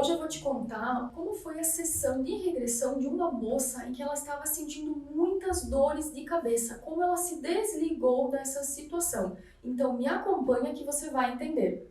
Hoje eu vou te contar como foi a sessão de regressão de uma moça em que ela estava sentindo muitas dores de cabeça, como ela se desligou dessa situação. Então me acompanha que você vai entender.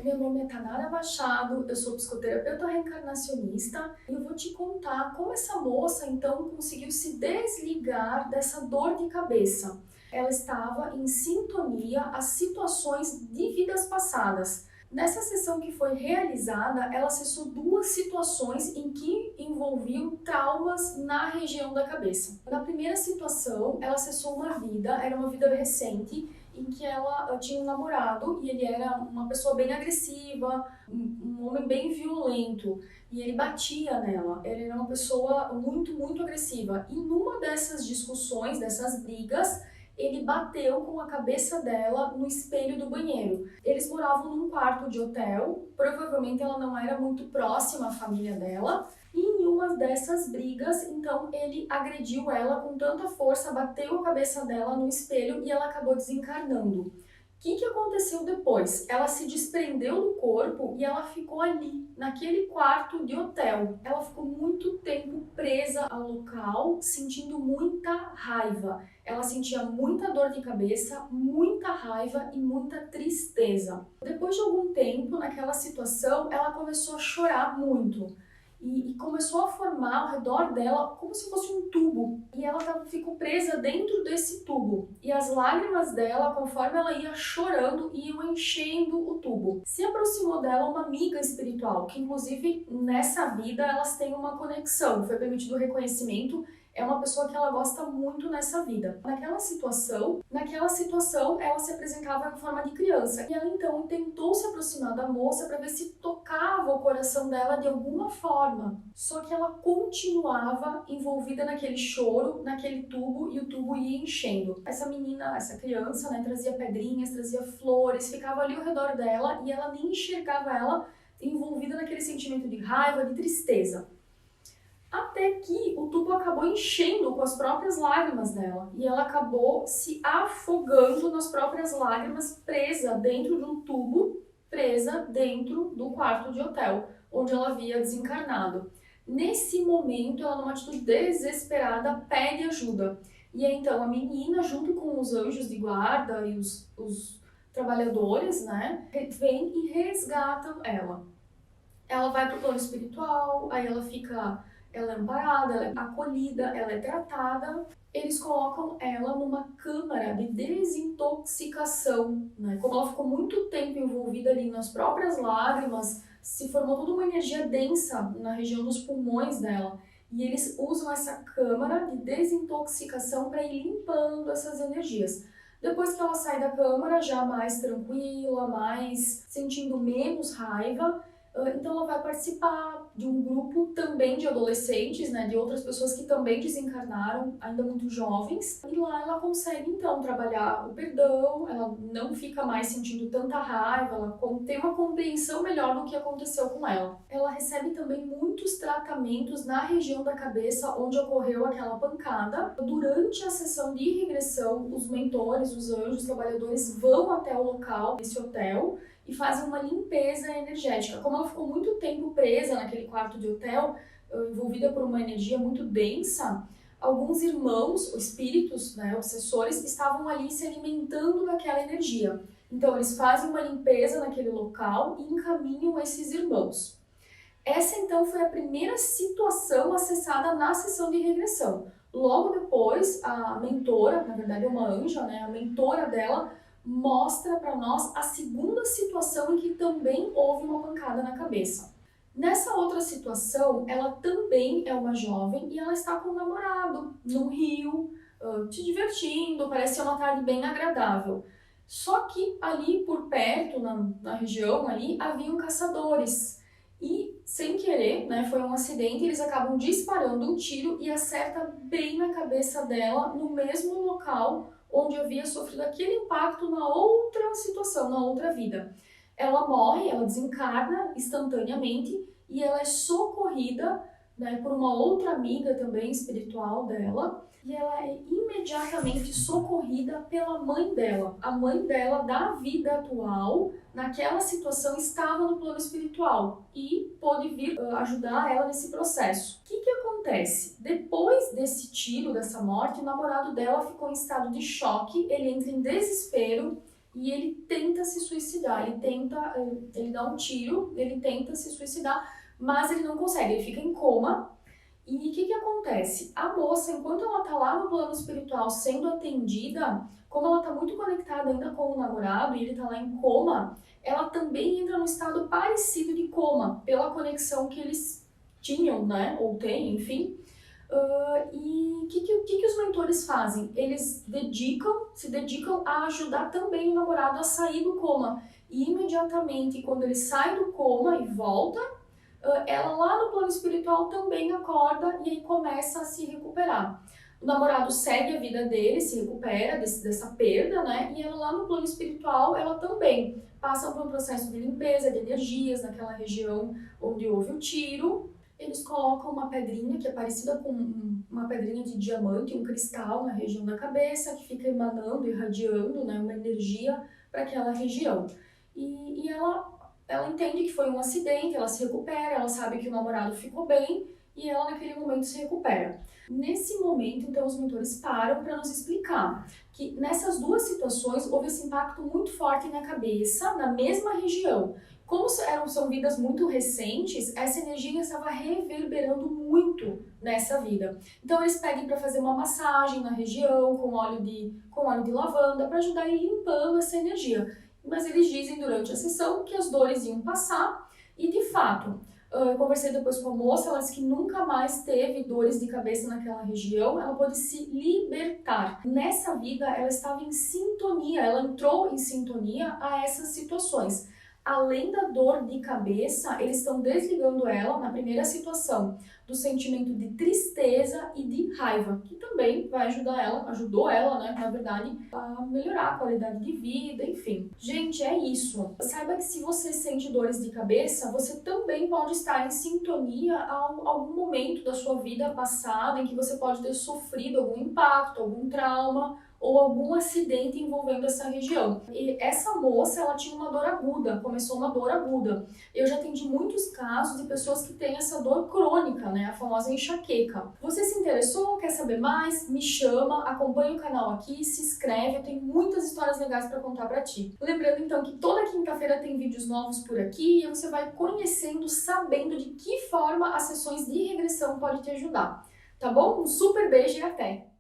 Meu nome é Tanara Machado, eu sou psicoterapeuta reencarnacionista e eu vou te contar como essa moça então conseguiu se desligar dessa dor de cabeça. Ela estava em sintonia às situações de vidas passadas. Nessa sessão que foi realizada, ela acessou duas situações em que envolviam traumas na região da cabeça. Na primeira situação, ela acessou uma vida, era uma vida recente, em que ela tinha um namorado e ele era uma pessoa bem agressiva, um homem bem violento, e ele batia nela. Ele era uma pessoa muito agressiva. E numa dessas discussões, dessas brigas, ele bateu com a cabeça dela no espelho do banheiro. Eles moravam num quarto de hotel, provavelmente ela não era muito próxima à família dela, e em uma dessas brigas, então ele agrediu ela com tanta força, bateu a cabeça dela no espelho e ela acabou desencarnando. O que aconteceu depois? Ela se desprendeu do corpo e ela ficou ali, naquele quarto de hotel. Ela ficou muito tempo presa ao local, sentindo muita raiva. Ela sentia muita dor de cabeça, muita raiva e muita tristeza. Depois de algum tempo, naquela situação, ela começou a chorar muito. E começou a formar ao redor dela como se fosse um tubo. E ela ficou presa dentro desse tubo. E as lágrimas dela, conforme ela ia chorando, iam enchendo o tubo. Se aproximou dela uma amiga espiritual, que inclusive nessa vida elas têm uma conexão. Foi permitido o reconhecimento. É uma pessoa que ela gosta muito nessa vida. Naquela situação, ela se apresentava em forma de criança. E ela então tentou se aproximar da moça para ver se tocava o coração dela de alguma forma. Só que ela continuava envolvida naquele choro, naquele tubo, e o tubo ia enchendo. Essa menina, essa criança, né, trazia pedrinhas, trazia flores, ficava ali ao redor dela e ela nem enxergava ela envolvida naquele sentimento de raiva, de tristeza. Até que o tubo acabou enchendo com as próprias lágrimas dela. E ela acabou se afogando nas próprias lágrimas, presa dentro de um tubo, presa dentro do quarto de hotel, onde ela havia desencarnado. Nesse momento, ela, numa atitude desesperada, pede ajuda. E aí, então, a menina, junto com os anjos de guarda e os trabalhadores, né, vêm e resgatam ela. Ela vai para o plano espiritual, aí ela é amparada, ela é acolhida, ela é tratada. Eles colocam ela numa câmara de desintoxicação, né? Como ela ficou muito tempo envolvida ali nas próprias lágrimas, se formou toda uma energia densa na região dos pulmões dela. E eles usam essa câmara de desintoxicação para ir limpando essas energias. Depois que ela sai da câmara, já mais tranquila, mais sentindo menos raiva, então ela vai participar de um grupo também de adolescentes, né, de outras pessoas que também desencarnaram, ainda muito jovens. E lá ela consegue então trabalhar o perdão, ela não fica mais sentindo tanta raiva, ela tem uma compreensão melhor do que aconteceu com ela. Ela recebe também muitos tratamentos na região da cabeça onde ocorreu aquela pancada. Durante a sessão de regressão, os mentores, os anjos, os trabalhadores vão até o local desse hotel e fazem uma limpeza energética. Como ela ficou muito tempo presa naquele quarto de hotel, envolvida por uma energia muito densa, alguns irmãos, espíritos, né, obsessores, estavam ali se alimentando daquela energia. Então eles fazem uma limpeza naquele local e encaminham esses irmãos. Essa então foi a primeira situação acessada na sessão de regressão. Logo depois, a mentora, na verdade é uma anja, né, a mentora dela, mostra para nós a segunda situação em que também houve uma pancada na cabeça. Nessa outra situação, ela também é uma jovem e ela está com um namorado no rio, se divertindo, parece ser uma tarde bem agradável. Só que ali por perto, na região ali, haviam caçadores. E, sem querer, né, foi um acidente, eles acabam disparando um tiro e acerta bem na cabeça dela, no mesmo local onde havia sofrido aquele impacto na outra situação, na outra vida. Ela morre, ela desencarna instantaneamente e ela é socorrida né, por uma outra amiga também espiritual dela, e ela é imediatamente socorrida pela mãe dela. A mãe dela, da vida atual, naquela situação, estava no plano espiritual e pôde vir ajudar ela nesse processo. O que acontece? Depois desse tiro, dessa morte, o namorado dela ficou em estado de choque, ele entra em desespero e ele tenta se suicidar. Ele dá um tiro, ele tenta se suicidar, mas ele não consegue, ele fica em coma. E o que acontece? A moça, enquanto ela tá lá no plano espiritual sendo atendida, como ela tá muito conectada ainda com o namorado e ele tá lá em coma, ela também entra num estado parecido de coma, pela conexão que eles tinham, né? Ou têm, enfim. E o que os mentores fazem? Eles se dedicam a ajudar também o namorado a sair do coma. E imediatamente, quando ele sai do coma e volta, ela lá no plano espiritual também acorda e aí começa a se recuperar. O namorado segue a vida dele, se recupera dessa perda, né? E ela lá no plano espiritual, ela também passa por um processo de limpeza de energias naquela região onde houve o tiro. Eles colocam uma pedrinha que é parecida com uma pedrinha de diamante, um cristal na região da cabeça, que fica emanando, irradiando, né, uma energia para aquela região. E ela entende que foi um acidente, ela se recupera, ela sabe que o namorado ficou bem e ela naquele momento se recupera. Nesse momento, então, os mentores param para nos explicar que nessas duas situações houve esse impacto muito forte na cabeça, na mesma região. Como são vidas muito recentes, essa energia estava reverberando muito nessa vida. Então eles pedem para fazer uma massagem na região com óleo de lavanda para ajudar a ir limpando essa energia. Mas eles dizem durante a sessão que as dores iam passar e, de fato, eu conversei depois com a moça, ela disse que nunca mais teve dores de cabeça naquela região, ela pôde se libertar. Nessa vida, ela estava em sintonia, ela entrou em sintonia a essas situações. Além da dor de cabeça, eles estão desligando ela, na primeira situação, do sentimento de tristeza e de raiva, que também vai ajudou ela, né, na verdade, a melhorar a qualidade de vida, enfim. Gente, é isso. Saiba que se você sente dores de cabeça, você também pode estar em sintonia a algum momento da sua vida passada em que você pode ter sofrido algum impacto, algum trauma, ou algum acidente envolvendo essa região. E essa moça, ela tinha uma dor aguda, começou uma dor aguda. Eu já atendi muitos casos de pessoas que têm essa dor crônica, né, a famosa enxaqueca. Você se interessou, quer saber mais? Me chama, acompanha o canal aqui, se inscreve, eu tenho muitas histórias legais para contar para ti. Lembrando então que toda quinta-feira tem vídeos novos por aqui e você vai conhecendo, sabendo de que forma as sessões de regressão podem te ajudar. Tá bom? Um super beijo e até!